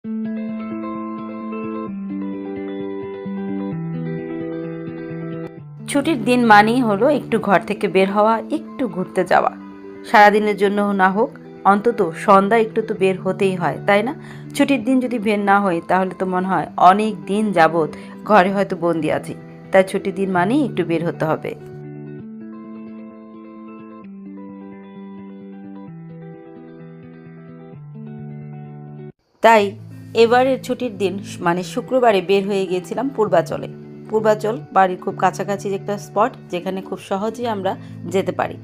ছুটির দিন মানেই হলো একটু ঘর থেকে বের হওয়া, একটু ঘুরতে যাওয়া। সারাদিনের জন্য না হোক, অন্তত সন্ধ্যা একটু তো বের হতেই হয়, তাই না? ছুটির দিন যদি বের না হই তাহলে তো মনে হয় অনেক দিন যাবৎ ঘরে হয়তো বন্দি আছি। তাই ছুটির দিন মানেই একটু বের হতে হবে। তাই এবারের ছুটির দিন মানে শুক্রবারে বের হয়ে গিয়েছিলাম পূর্বাচলে। পূর্বাচল বাড়ির খুব কাছাকাছি একটা স্পট, যেখানে খুব সহজেই আমরা যেতে পারি।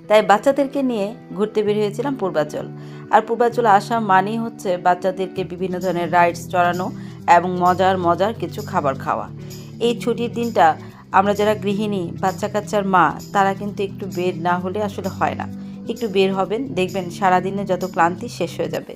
তাই বাচ্চাদেরকে নিয়ে ঘুরতে বের হয়েছিলাম পূর্বাচল। আর পূর্বাচলে আসা মানেই হচ্ছে বাচ্চাদেরকে বিভিন্ন ধরনের রাইডস চড়ানো এবং মজার মজার কিছু খাবার খাওয়া। এই ছুটির দিনটা আমরা যারা গৃহিণী, বাচ্চা কাচ্চার মা, তারা কিন্তু একটু বের না হলে আসলে হয় না। একটু বের হবেন, দেখবেন সারাদিনে যত ক্লান্তি শেষ হয়ে যাবে।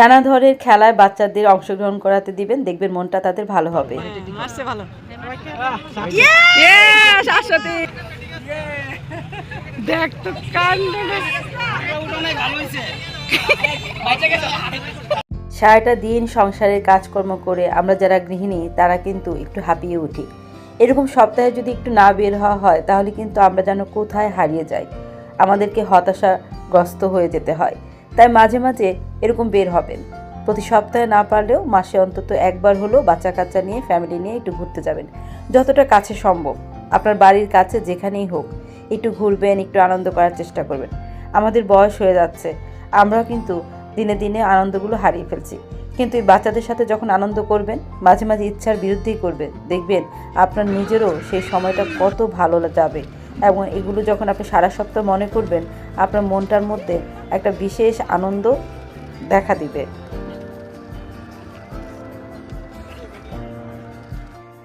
নানা ধরনের খেলায় বাচ্চাদের অংশগ্রহণ করাতে দিবেন, দেখবেন মনটা তাদের ভালো হবে। সারাটা দিন সংসারের কাজকর্ম করে আমরা যারা গৃহিণী তারা কিন্তু একটু হাঁপিয়ে উঠি। এরকম সপ্তাহে যদি একটু না বের হওয়া হয় তাহলে কিন্তু আমরা যেন কোথায় হারিয়ে যাই, আমাদেরকে হতাশাগ্রস্ত হয়ে যেতে হয়। তাই মাঝে মাঝে এরকম বের হবেন। প্রতি সপ্তাহে না পারলেও মাসে অন্তত একবার হলেও বাচ্চা কাচ্চা নিয়ে, ফ্যামিলি নিয়ে একটু ঘুরতে যাবেন। যতটা কাছে সম্ভব, আপনার বাড়ির কাছে যেখানেই হোক, একটু ঘুরবেন, একটু আনন্দ করার চেষ্টা করবেন। আমাদের বয়স হয়ে যাচ্ছে, আমরা কিন্তু দিনে দিনে আনন্দগুলো হারিয়ে ফেলছি। কিন্তু এই বাচ্চাদের সাথে যখন আনন্দ করবেন, মাঝে মাঝে ইচ্ছার বিরুদ্ধেই করবেন, দেখবেন আপনার নিজেরও সেই সময়টা কত ভালো যাবে। এবং এগুলো যখন আপনি সারা সপ্তাহ মনে করবেন, আপনার মনটার মধ্যে একটা বিশেষ আনন্দ দেখা দিবে।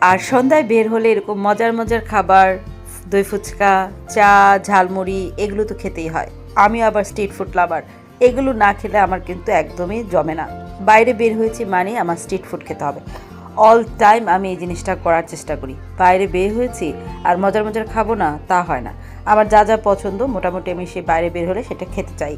আর সন্ধ্যায় বের হলে এরকম মজার মজার খাবার, দই ফুচকা, চা, ঝালমুড়ি, এগুলো তো খেতেই হয়। আমি আবার স্ট্রিট ফুড লাভার, এগুলো না খেলে আমার কিন্তু একদমই জমে না। বাইরে বের হয়েছি মানে আমার স্ট্রিট ফুড খেতে হবে। অল টাইম আমি এই জিনিসটা করার চেষ্টা করি। বাইরে বের হয়েছি আর মজার মজার খাবো না তা হয় না। আমার যা যা পছন্দ মোটামুটি আমি সেই বাইরে বের হলে সেটা খেতে চাই।